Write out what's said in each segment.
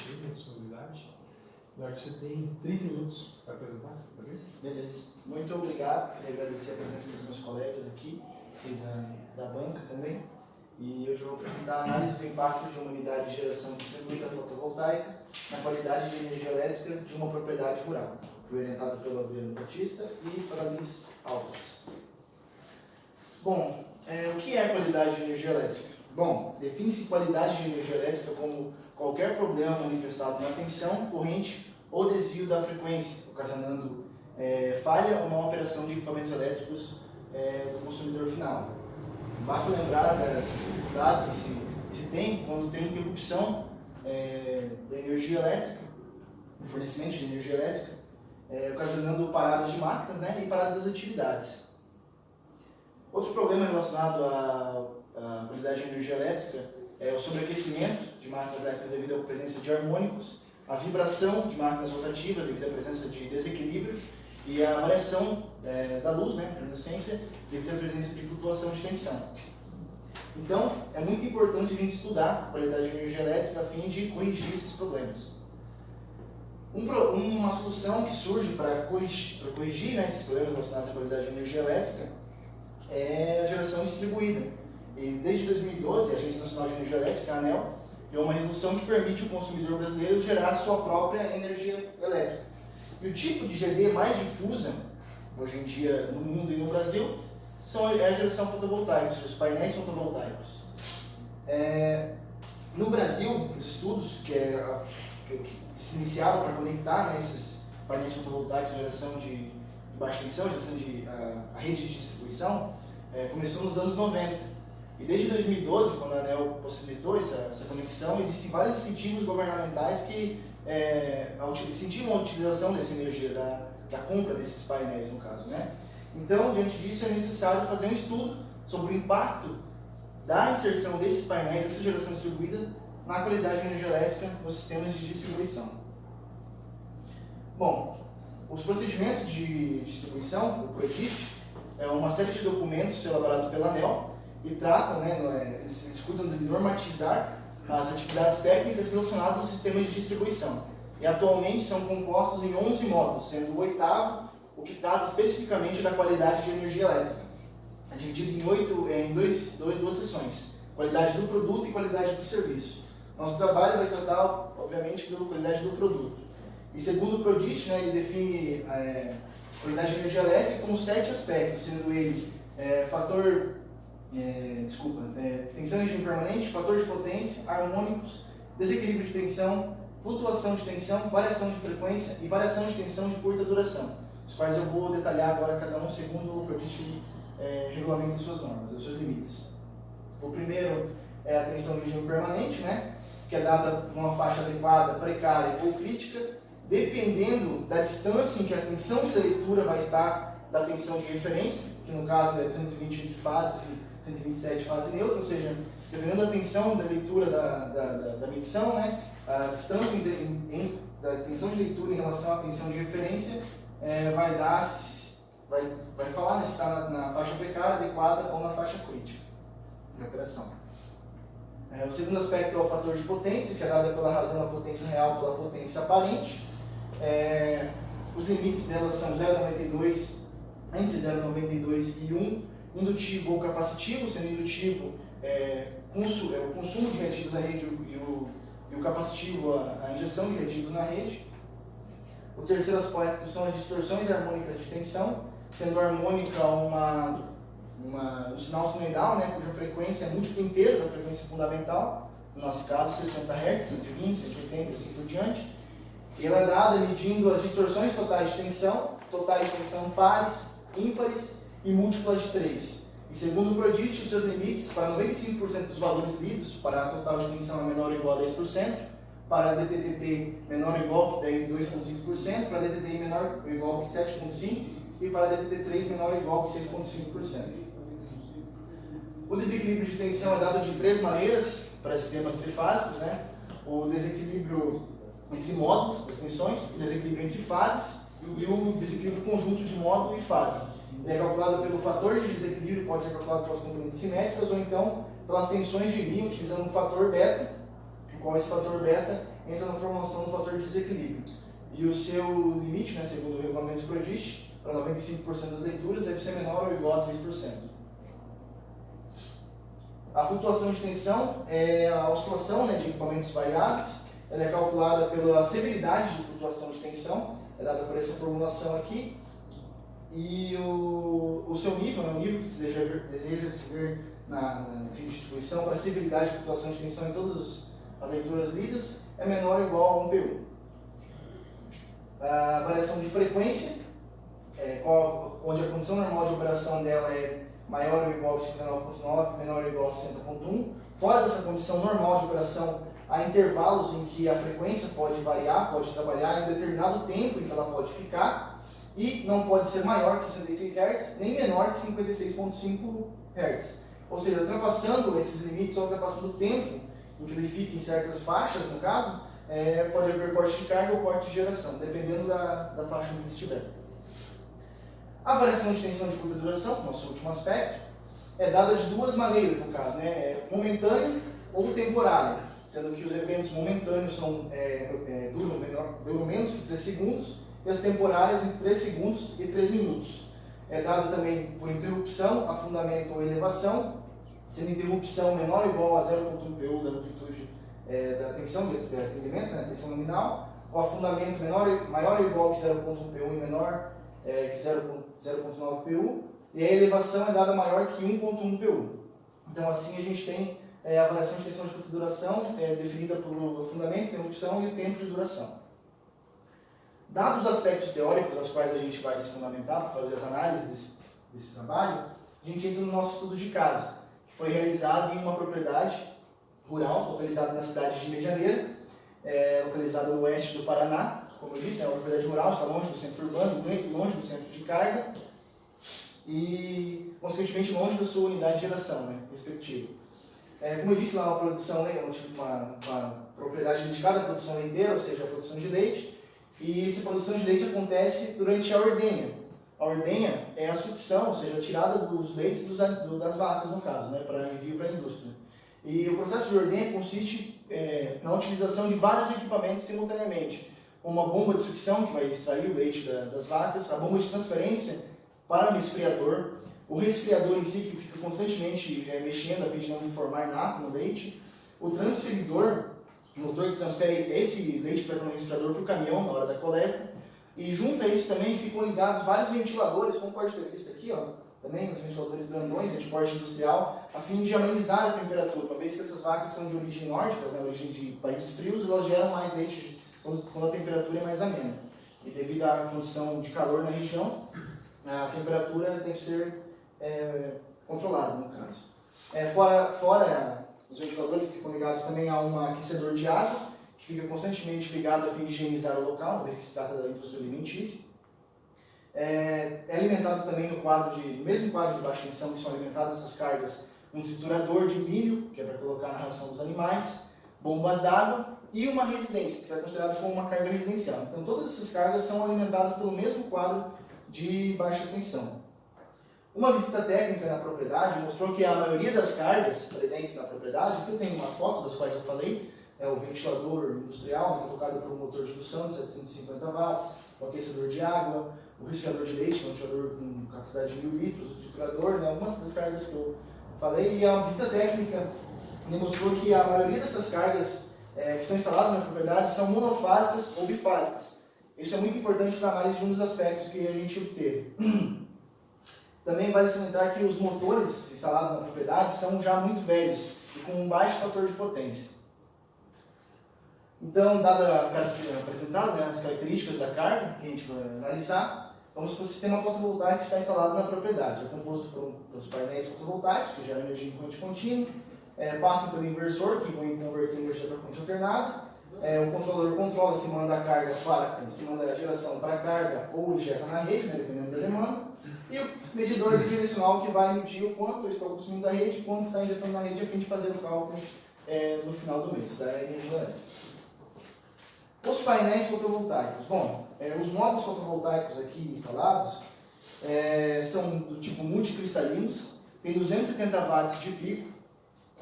aí, a disponibilidade. Eu acho que você tem 30 minutos para apresentar, tá bem? Beleza. Muito obrigado. Queria agradecer a presença dos meus colegas aqui e da banca também. E hoje eu vou apresentar a análise do impacto de uma unidade de geração distribuída fotovoltaica na qualidade de energia elétrica de uma propriedade rural. Fui orientado pelo Adriano Batista e pela Liz Alves. Bom, o que é a qualidade de energia elétrica? Bom, define-se qualidade de energia elétrica como qualquer problema manifestado na tensão, corrente ou desvio da frequência, ocasionando falha ou má operação de equipamentos elétricos do consumidor final. Basta lembrar das dificuldades que se tem quando tem interrupção da energia elétrica, do fornecimento de energia elétrica, ocasionando paradas de máquinas, né, e paradas das atividades. Outro problema relacionado à qualidade de energia elétrica é o sobreaquecimento de máquinas elétricas devido à presença de harmônicos, a vibração de máquinas rotativas devido à presença de desequilíbrio e a variação da luz, né, a incandescência, devido à presença de flutuação de tensão. Então, é muito importante a gente estudar a qualidade de energia elétrica a fim de corrigir esses problemas. Uma solução que surge para corrigir, né, esses problemas relacionados à qualidade de energia elétrica é a geração distribuída. E desde 2012, a Agência Nacional de Energia Elétrica, a ANEEL, criou uma resolução que permite ao consumidor brasileiro gerar sua própria energia elétrica. E o tipo de GD mais difusa, hoje em dia, no mundo e no Brasil, é a geração fotovoltaica, os painéis fotovoltaicos. No Brasil, os estudos que se iniciaram para conectar, né, esses painéis fotovoltaicos de geração de baixa tensão, geração a rede de distribuição, começou nos anos 90. E desde 2012, quando a ANEEL possibilitou essa conexão, existem vários incentivos governamentais que incentivam a utilização dessa energia, da compra desses painéis, no caso, né? Então, diante disso, é necessário fazer um estudo sobre o impacto da inserção desses painéis, dessa geração distribuída, na qualidade de energia elétrica nos sistemas de distribuição. Bom, os procedimentos de distribuição, o PRODIST, é uma série de documentos elaborados pela ANEEL e tratam, né, eles cuidam de normatizar as atividades técnicas relacionadas ao sistema de distribuição. E atualmente são compostos em 11 módulos, sendo o 8º o que trata especificamente da qualidade de energia elétrica. É dividido em duas seções, qualidade do produto e qualidade do serviço. Nosso trabalho vai tratar, obviamente, da qualidade do produto. E segundo o PRODIST, né, ele define qualidade de energia elétrica como 7 aspectos, sendo ele tensão em regime permanente, fator de potência, harmônicos, desequilíbrio de tensão, flutuação de tensão, variação de frequência e variação de tensão de curta duração, os quais eu vou detalhar agora cada um segundo o PRODIST regulamenta as suas normas, os seus limites. O primeiro é a tensão em regime permanente, né, que é dada numa faixa adequada, precária ou crítica, dependendo da distância em que a tensão de leitura vai estar da tensão de referência, que no caso é 220 entre fases e 127 fase neutra, ou seja, dependendo da tensão da leitura da medição, né, a distância da tensão de leitura em relação à tensão de referência vai falar se está na faixa precária, adequada ou na faixa crítica de operação. O segundo aspecto é o fator de potência, que é dado pela razão da potência real pela potência aparente. Os limites delas são 0,92, entre 0,92 e 1, indutivo ou capacitivo, sendo indutivo o consumo de reativos na rede e o capacitivo a injeção de reativos na rede. O terceiro aspecto são as distorções harmônicas de tensão, sendo a harmônica um sinal sinoidal, né, cuja frequência é múltiplo inteiro da frequência fundamental, no nosso caso 60 Hz, 120, 180, assim por diante. E ela é dada medindo as distorções totais de tensão pares, ímpares e múltiplas de 3. E segundo o PRODIST, os seus limites para 95% dos valores lidos, para a total de tensão é menor ou igual a 10%, para a DTTP menor ou igual a 2,5%, para a DTTI menor ou igual a 7,5% e para a DTT3 menor ou igual a 6,5%. O desequilíbrio de tensão é dado de 3 maneiras para sistemas trifásicos, né? O desequilíbrio entre módulos das tensões, o desequilíbrio entre fases e o desequilíbrio conjunto de módulo e fase. Ele é calculado pelo fator de desequilíbrio, pode ser calculado pelas componentes simétricas ou então pelas tensões de linha, utilizando um fator beta, no qual esse fator beta entra na formulação do fator de desequilíbrio. E o seu limite, né, segundo o regulamento PRODIST, para 95% das leituras, deve ser menor ou igual a 3%. A flutuação de tensão é a oscilação, né, de equipamentos variáveis. Ela é calculada pela severidade de flutuação de tensão, é dada por essa formulação aqui. E o seu nível, né, o nível que você deseja se ver na distribuição para a severidade de flutuação de tensão em todas as leituras lidas, é menor ou igual a 1 PU. A variação de frequência, onde a condição normal de operação dela é maior ou igual a 59.9, menor ou igual a 60.1. Fora dessa condição normal de operação, há intervalos em que a frequência pode variar, pode trabalhar em um determinado tempo em que ela pode ficar, e não pode ser maior que 66 Hz, nem menor que 56.5 Hz. Ou seja, ultrapassando esses limites, ou ultrapassando o tempo em que ele fica em certas faixas, no caso, pode haver corte de carga ou corte de geração, dependendo da faixa em que estiver. A variação de tensão de curta duração, nosso último aspecto, é dada de duas maneiras, no caso, né? Momentâneo ou temporário, sendo que os eventos momentâneos duram menos que 3 segundos, e as temporárias entre 3 segundos e 3 minutos. É dada também por interrupção, afundamento ou elevação, sendo interrupção menor ou igual a 0,1 PU da amplitude da tensão de atendimento, né, tensão nominal, o afundamento maior ou igual que 0,1 PU e menor que 0,9 PU, e a elevação é dada maior que 1,1 PU. Então assim a gente tem a variação de tensão de curta duração definida pelo afundamento, interrupção e o tempo de duração. Dados os aspectos teóricos aos quais a gente vai se fundamentar para fazer as análises desse trabalho, a gente entra no nosso estudo de caso, que foi realizado em uma propriedade rural, localizada na cidade de Medianeira, localizada no oeste do Paraná. Como eu disse, é uma propriedade rural, está longe do centro urbano, longe do centro de carga e, consequentemente, longe da sua unidade de geração, né, respectiva. Como eu disse, lá uma produção, uma propriedade dedicada à produção leiteira, ou seja, a produção de leite, e essa produção de leite acontece durante a ordenha. A ordenha é a sucção, ou seja, a tirada dos leites das vacas, no caso, né, para envio para a indústria. E o processo de ordenha consiste na utilização de vários equipamentos simultaneamente, como uma bomba de sucção, que vai extrair o leite das vacas, a bomba de transferência para o resfriador, o resfriador em si, que fica constantemente mexendo a fim de não formar nata no leite, o transferidor, o motor que transfere esse leite para o resfriador para o caminhão na hora da coleta, e junto a isso também ficam ligados vários ventiladores, como pode ter visto aqui, ó, também os ventiladores grandões de porte industrial, a fim de amenizar a temperatura, uma vez que essas vacas são de origem nórdica, né, origem de países frios, elas geram mais leite quando a temperatura é mais amena. E devido à condição de calor na região, a temperatura tem que ser controlada, no caso. Fora os ventiladores que ficam ligados também a um aquecedor de água, que fica constantemente ligado a fim de higienizar o local, uma vez que se trata da indústria alimentícia. É alimentado também no mesmo quadro de baixa tensão que são alimentadas essas cargas, um triturador de milho, que é para colocar na ração dos animais, bombas d'água e uma residência, que é considerada como uma carga residencial. Então todas essas cargas são alimentadas pelo mesmo quadro de baixa tensão. Uma visita técnica na propriedade mostrou que a maioria das cargas presentes na propriedade, que eu tenho umas fotos das quais eu falei, o ventilador industrial, colocado por um motor de indução de 750 watts, o aquecedor de água, o resfriador de leite, um resfriador com capacidade de 1000 litros, o triturador, né, algumas das cargas que eu falei, e a visita técnica demonstrou que a maioria dessas cargas que são instaladas na propriedade são monofásicas ou bifásicas. Isso é muito importante para a análise de um dos aspectos que a gente obteve. Também vale salientar que os motores instalados na propriedade são já muito velhos e com um baixo fator de potência. Então, dada apresentado, né, as características da carga que a gente vai analisar, vamos para o sistema fotovoltaico que está instalado na propriedade. É composto por painéis fotovoltaicos, que geram energia em corrente contínua, passam pelo inversor, que vão converter energia para corrente alternada. O controlador controla se manda a carga se manda a geração para a carga ou injeta na rede, né, dependendo da demanda. E o medidor bidirecional que vai medir o quanto eu estou consumindo da rede e quanto está injetando na rede a fim de fazer o cálculo no final do mês, da energia elétrica. Os painéis fotovoltaicos. Bom, os módulos fotovoltaicos aqui instalados são do tipo multicristalinos, tem 270 watts de pico,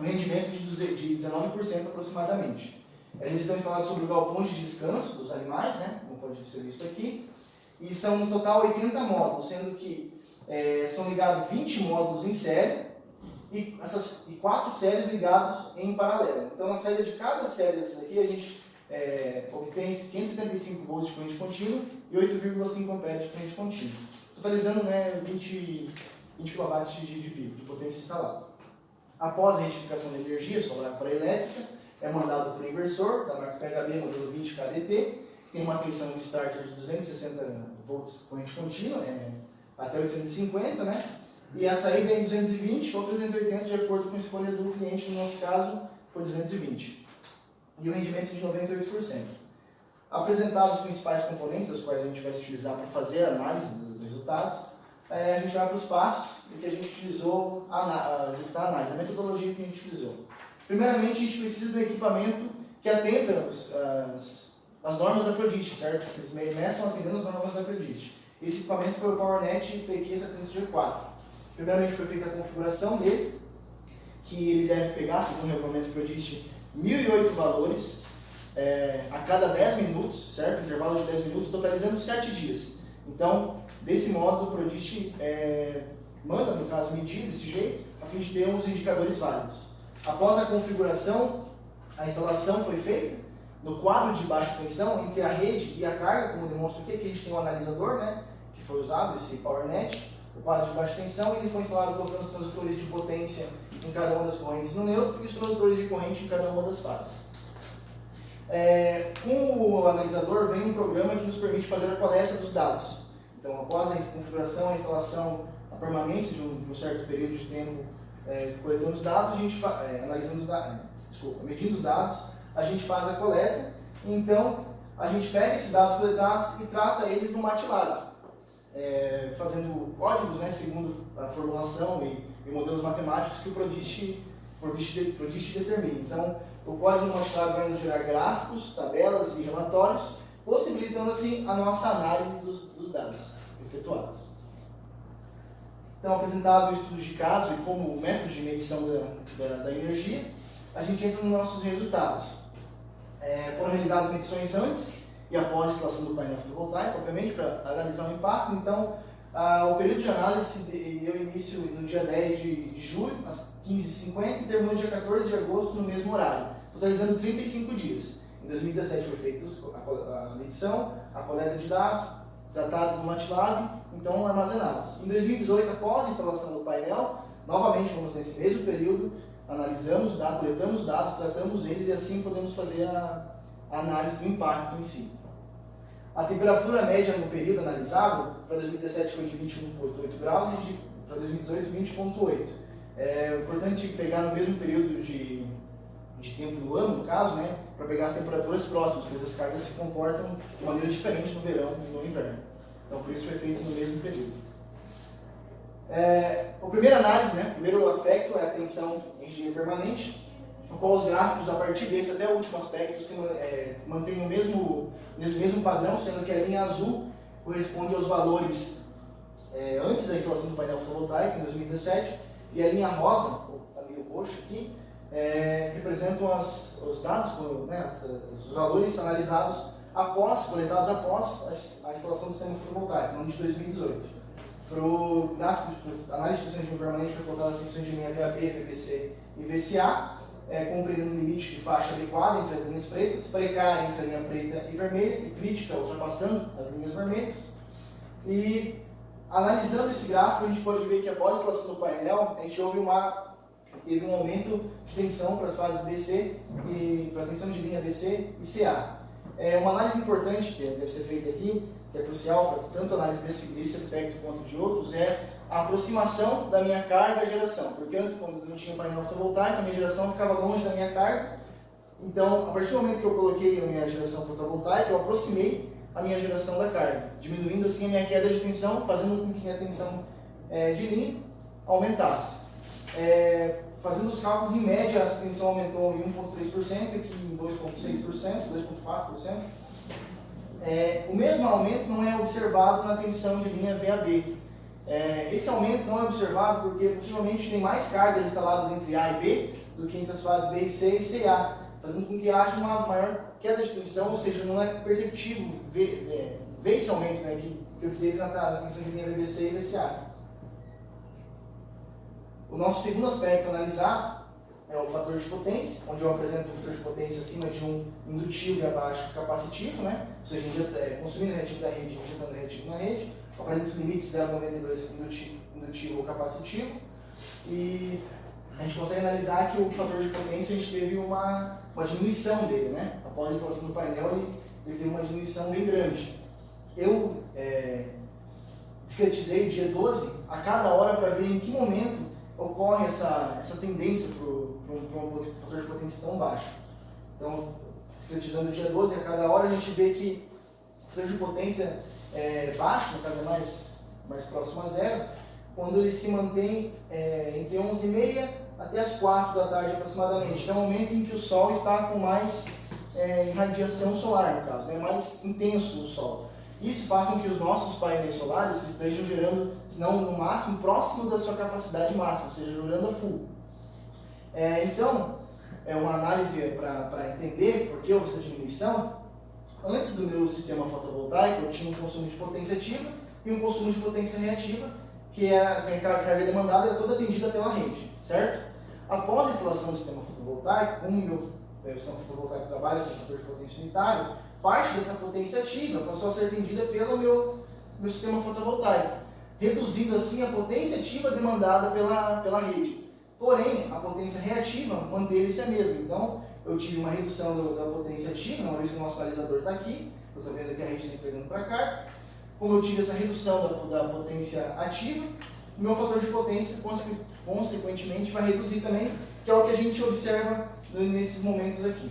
um rendimento de 19% aproximadamente. Eles estão instalados sobre galpões de descanso dos animais, né? Como pode ser visto aqui. E são no total 80 módulos, sendo que são ligados 20 módulos em série e 4 séries ligados em paralelo. Então, na saída de cada série dessas aqui, a gente obtém 575 volts de corrente contínua e 8,5 amperes de corrente contínua, totalizando 20 kW de pico, de potência instalada. Após a retificação da energia solar para elétrica, é mandado para o inversor da marca PHB, modelo 20 KDT, tem uma tensão de starter de 260 volts de corrente contínua, até 850, né? E a saída é em 220 ou 380, de acordo com a escolha do cliente, no nosso caso foi 220. E o rendimento de 98%. Apresentados os principais componentes, os quais a gente vai utilizar para fazer a análise dos resultados, a gente vai para os passos que a gente utilizou a executar a análise, a metodologia que a gente utilizou. Primeiramente, a gente precisa de um equipamento que atenda as normas da Prodist, certo? Eles meçam atendendo as normas da Prodist. Esse equipamento foi o PowerNet PQ704. Primeiramente foi feita a configuração dele, que ele deve pegar, segundo o regulamento Prodist, 1008 valores a cada 10 minutos, certo? Intervalo de 10 minutos, totalizando 7 dias. Então, desse modo, o Prodist manda, no caso, medir desse jeito, a fim de ter uns indicadores válidos. Após a configuração, a instalação foi feita no quadro de baixa tensão entre a rede e a carga, como demonstra aqui, que a gente tem um analisador, né, que foi usado, esse PowerNet, o quadro de baixa tensão, e ele foi instalado colocando os transdutores de potência em cada uma das correntes no neutro e os transdutores de corrente em cada uma das fases. Com o analisador vem um programa que nos permite fazer a coleta dos dados. Então, após a configuração, a instalação, a permanência de um certo período de tempo coletando os dados, a gente analisando os dados, medindo os dados, a gente faz a coleta. Então, a gente pega esses dados coletados e trata eles no MATLAB, fazendo códigos, né, segundo a formulação e modelos matemáticos que o Prodist determina. Então, o código no MATLAB vai nos gerar gráficos, tabelas e relatórios, possibilitando assim a nossa análise dos dados efetuados. Então, apresentado o estudo de caso e como método de medição da energia, a gente entra nos nossos resultados. Foram realizadas medições antes e após a instalação do painel fotovoltaico, obviamente, para analisar o impacto. Então, o período de análise deu início no dia 10 de julho, às 15h50, e terminou no dia 14 de agosto, no mesmo horário, totalizando 35 dias. Em 2017 foi feita a medição, a coleta de dados, tratados no MATLAB, então armazenados. Em 2018, após a instalação do painel, novamente vamos nesse mesmo período, analisamos os dados, coletamos os dados, tratamos eles e assim podemos fazer a análise do impacto em si. A temperatura média no período analisado, para 2017 foi de 21,8 graus e para 2018 20,8. É importante pegar no mesmo período de tempo do ano, no caso, né, para pegar as temperaturas próximas, pois as cargas se comportam de maneira diferente no verão e no inverno. Então, por isso foi feito no mesmo período. A primeira análise, né, o primeiro aspecto é a tensão em regime permanente, no qual os gráficos, a partir desse até o último aspecto, mantêm o mesmo padrão, sendo que a linha azul corresponde aos valores antes da instalação do painel fotovoltaico, em 2017, e a linha rosa, a linha roxa aqui, representam os dados, né, os valores analisados coletados após a instalação do sistema fotovoltaico, no ano de 2018. Para o gráfico de análise de tensão permanente foi colocado as tensões de linha VAB, VBC e VCA, compreendendo um limite de faixa adequada entre as linhas pretas, precária entre a linha preta e vermelha, e crítica ultrapassando as linhas vermelhas. E analisando esse gráfico, a gente pode ver que após a instalação do painel, a gente teve um aumento de tensão para as fases BC e para a tensão de linha BC e CA. Uma análise importante que deve ser feita aqui, que é crucial para tanto a análise desse aspecto quanto de outros, é a aproximação da minha carga à geração. Porque antes, quando não tinha painel fotovoltaico, a minha geração ficava longe da minha carga. Então, a partir do momento que eu coloquei a minha geração fotovoltaica, eu aproximei a minha geração da carga, diminuindo assim a minha queda de tensão, fazendo com que a minha tensão de linha aumentasse. Fazendo os cálculos, em média, essa tensão aumentou em 1,3%, aqui em 2,6%, 2,4%. O mesmo aumento não é observado na tensão de linha VAB. Esse aumento não é observado porque possivelmente tem mais cargas instaladas entre A e B do que entre as fases B e C e CA, fazendo com que haja uma maior queda de tensão, ou seja, não é perceptível ver esse aumento, né, que obteve na tensão de linha VBC e VCA. O nosso segundo aspecto analisado é o fator de potência, onde eu apresento o fator de potência acima de um indutivo e abaixo capacitivo, né? Ou seja, consumindo reativo da rede e injetando reativo na rede. Eu apresento os limites 0,92 indutivo ou capacitivo. E a gente consegue analisar que o fator de potência a gente teve uma diminuição dele, né? Após a instalação do painel, ele teve uma diminuição bem grande. Eu discretizei o dia 12 a cada hora para ver em que momento ocorre essa tendência para um fator de potência tão baixo. Então, discretizando o dia 12 a cada hora, a gente vê que o fator de potência é baixo, no caso é mais próximo a zero, quando ele se mantém entre 11h30 até as 4 da tarde aproximadamente, que é o momento em que o Sol está com mais irradiação solar, no caso, é mais intenso o Sol. Isso faz com que os nossos painéis solares estejam gerando, se não no máximo, próximo da sua capacidade máxima, ou seja, gerando a full. Então, é uma análise para entender por que houve essa diminuição. Antes do meu sistema fotovoltaico, eu tinha um consumo de potência ativa e um consumo de potência reativa, que a carga demandada era toda atendida pela rede, certo? Após a instalação do sistema fotovoltaico, como o meu sistema fotovoltaico trabalha com fator de potência unitário, parte dessa potência ativa passou a ser atendida pelo meu sistema fotovoltaico, reduzindo assim a potência ativa demandada pela rede. Porém, a potência reativa manteve-se a mesma. Então, eu tive uma redução da potência ativa, uma vez que o nosso balizador está aqui, eu estou vendo que a rede está entregando para cá. Como eu tive essa redução da potência ativa, o meu fator de potência, consequentemente, vai reduzir também, que é o que a gente observa nesses momentos aqui.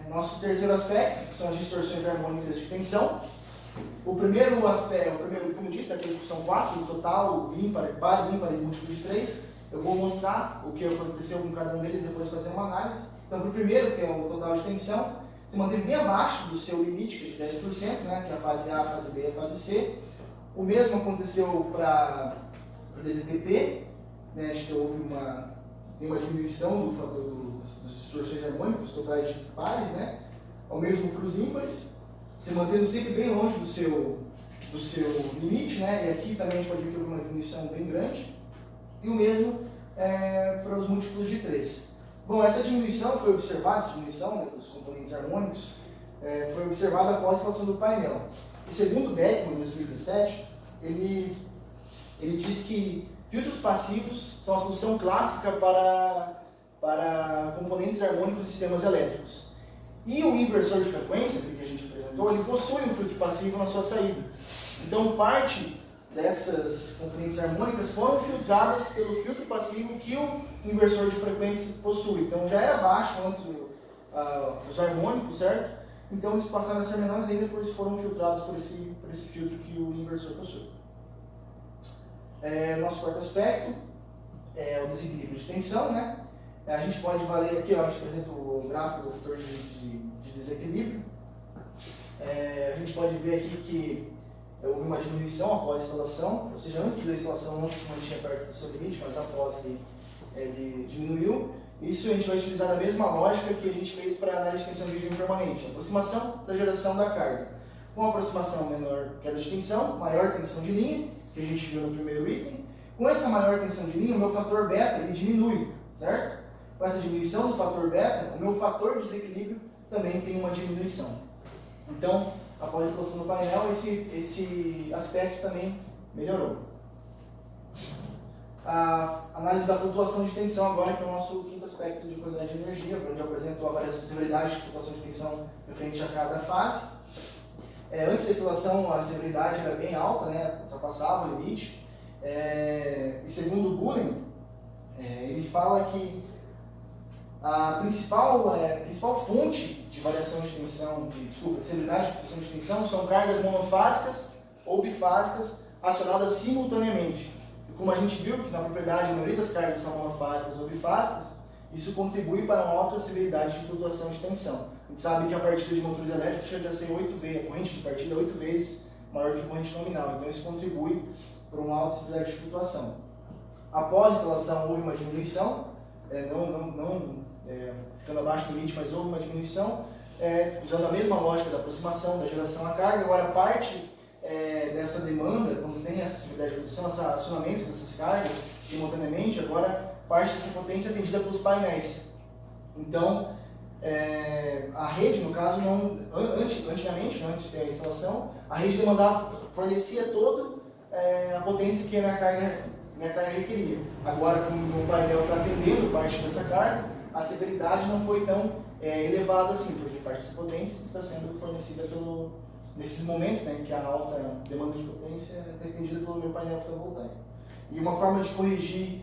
Nosso terceiro aspecto são as distorções harmônicas de tensão. O primeiro aspecto, como eu disse, aqui são 4, o total, ímpar, par, ímpar e múltiplo de 3. Eu vou mostrar o que aconteceu com cada um deles, depois fazer uma análise. Então, para o primeiro, que é o total de tensão, se manteve bem abaixo do seu limite, que é de 10%, né, que é a fase A, a fase B e a fase C. O mesmo aconteceu para o DTP, né, a gente tem uma diminuição do fator das distorções harmônicas, totais de pares, né, ao mesmo para os ímpares, se mantendo sempre bem longe do seu limite, né, e aqui também a gente pode ver que houve uma diminuição bem grande, e o mesmo para os múltiplos de 3. Bom, essa diminuição foi observada, dos componentes harmônicos, foi observada após a instalação do painel. E segundo Beckman, em 2017, ele diz que filtros passivos são a solução clássica para componentes harmônicos de sistemas elétricos. E o inversor de frequência, que a gente apresentou, ele possui um filtro passivo na sua saída. Então, parte dessas componentes harmônicas foram filtradas pelo filtro passivo que o inversor de frequência possui. Então, já era baixo antes os harmônicos, certo? Então, eles passaram a ser menores ainda, depois foram filtrados por esse filtro que o inversor possui. Nosso quarto aspecto é o desequilíbrio de tensão, né? A gente pode valer aqui, ó, a gente apresenta o gráfico do fator de desequilíbrio. A gente pode ver aqui que houve uma diminuição após a instalação, ou seja, antes da instalação não se mantinha perto do seu limite, mas após ele diminuiu. Isso a gente vai utilizar a mesma lógica que a gente fez para a análise de tensão de regime permanente, aproximação da geração da carga. Com a aproximação, menor queda de tensão, maior tensão de linha, que a gente viu no primeiro item. Com essa maior tensão de linha, o meu fator beta ele diminui, certo? Com essa diminuição do fator beta, o meu fator de desequilíbrio também tem uma diminuição. Então, após a instalação do painel, esse aspecto também melhorou. A análise da flutuação de tensão agora, que é o nosso quinto aspecto de qualidade de energia, onde eu apresento a severidade de flutuação de tensão referente a cada fase. Antes da instalação, a severidade era bem alta, né, ultrapassava o limite. E segundo o Bullen, ele fala que a principal fonte de variação de tensão, de severidade de flutuação de tensão, são cargas monofásicas ou bifásicas acionadas simultaneamente. E como a gente viu que na propriedade a maioria das cargas são monofásicas ou bifásicas, isso contribui para uma alta severidade de flutuação de tensão. A gente sabe que a partida de motores elétricos chega a ser 8 vezes, a corrente de partida é 8 vezes maior que a corrente nominal, então isso contribui para uma alta severidade de flutuação. Após a instalação houve uma diminuição ficando abaixo do limite, mas houve uma diminuição, usando a mesma lógica da aproximação da geração à carga. Agora, parte dessa demanda, quando tem essa acessibilidade de produção, esse acionamento dessas cargas simultaneamente, agora parte dessa potência é atendida pelos painéis. Então, a rede, no caso, antigamente, antes de ter a instalação, a rede fornecia toda a potência que a minha carga requeria. Agora, como o meu painel está atendendo parte dessa carga, a severidade não foi tão elevada assim, porque parte dessa potência está sendo fornecida nesses momentos, né, em que a alta demanda de potência é atendida pelo meu painel fotovoltaico. E uma forma de corrigir,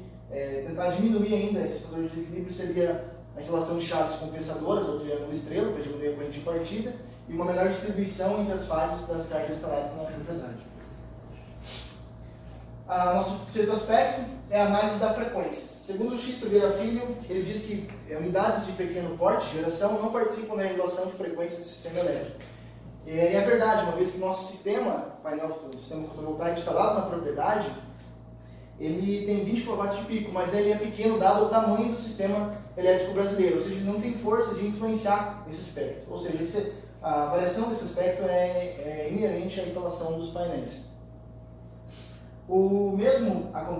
tentar diminuir ainda esse fator de desequilíbrio seria a instalação de chaves compensadoras, ou triângulo estrela, para diminuir a corrente de partida, e uma melhor distribuição entre as fases das cargas instaladas na propriedade. Nosso sexto aspecto é a análise da frequência. Segundo o X. Togueira Filho, ele diz que unidades de pequeno porte, geração, não participam da regulação de frequência do sistema elétrico. E é verdade, uma vez que nosso sistema fotovoltaico instalado na propriedade, ele tem 20 kW de pico, mas ele é pequeno dado o tamanho do sistema elétrico brasileiro, ou seja, ele não tem força de influenciar nesse aspecto. Ou seja, a variação desse aspecto é inerente à instalação dos painéis. A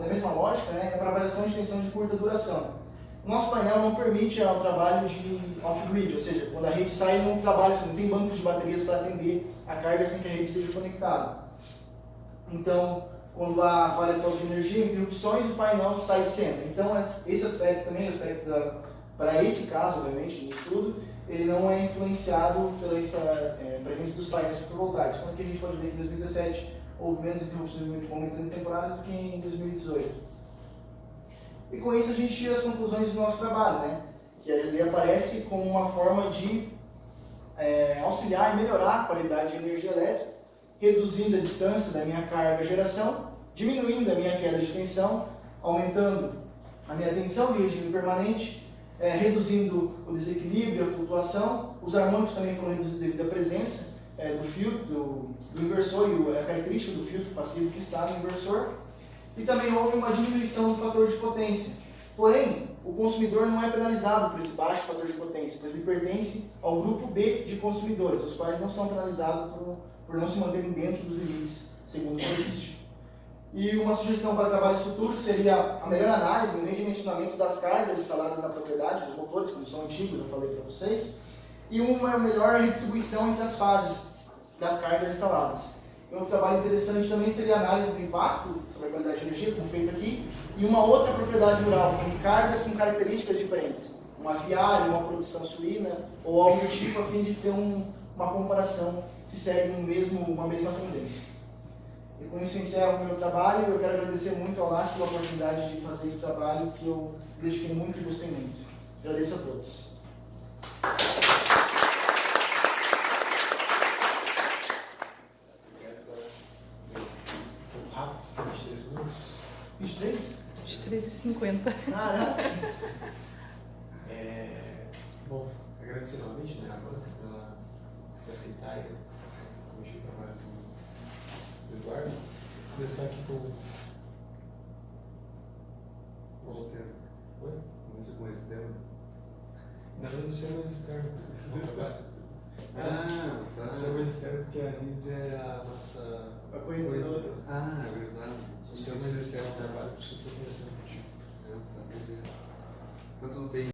mesma lógica, né, é para a variação de tensão de curta duração. O nosso painel não permite o trabalho de off-grid, ou seja, quando a rede sai, não trabalha, não tem bancos de baterias para atender a carga sem que a rede seja conectada. Então, quando há falha total de energia, interrupções, o painel sai de cena. Então, esse aspecto também, para esse caso, obviamente, no estudo, ele não é influenciado pela presença dos painéis fotovoltaicos. Quanto que a gente pode ver que em 2017 houve menos interrupções momentâneas temporárias do que em 2018. E com isso a gente tira as conclusões do nosso trabalho, né? Que ele aparece como uma forma de auxiliar e melhorar a qualidade de energia elétrica, reduzindo a distância da minha carga-geração, diminuindo a minha queda de tensão, aumentando a minha tensão de regime permanente, reduzindo o desequilíbrio, a flutuação. Os harmônicos também foram reduzidos devido à presença do filtro, do inversor e a característica do filtro passivo que está no inversor. E também houve uma diminuição do fator de potência. Porém, o consumidor não é penalizado por esse baixo fator de potência, pois ele pertence ao grupo B de consumidores, os quais não são penalizados por não se manterem dentro dos limites, segundo o registro. E uma sugestão para trabalhos futuros seria a melhor análise e dimensionamento das cargas instaladas na propriedade, dos motores, como são antigos, eu falei para vocês, e uma melhor redistribuição entre as fases das cargas instaladas. Um trabalho interessante também seria a análise do impacto sobre a qualidade de energia, como feito aqui, e uma outra propriedade rural, com cargas com características diferentes, um aviário, uma produção suína, ou algo do tipo, a fim de ter uma comparação se segue uma mesma tendência. E com isso eu encerro o meu trabalho. Eu quero agradecer muito ao LASC pela oportunidade de fazer esse trabalho, que eu me dediquei muito e gostei muito. Agradeço a todos. Rápido, 23 minutos. 23? 23h50. Caraca! Bom, agradecer novamente, né, agora, por aceitar e corrigir o trabalho do Eduardo. Vou começar aqui com o externo. Oi? Começa com o externo. Não, eu não sei mais externo. Bom trabalho. Tá. Não sei mais externo porque a Liz é a nossa. A correntadora. É verdade. Não sei mais externo do trabalho, por isso que eu estou conversando contigo. Tá, beleza. Tá tudo bem.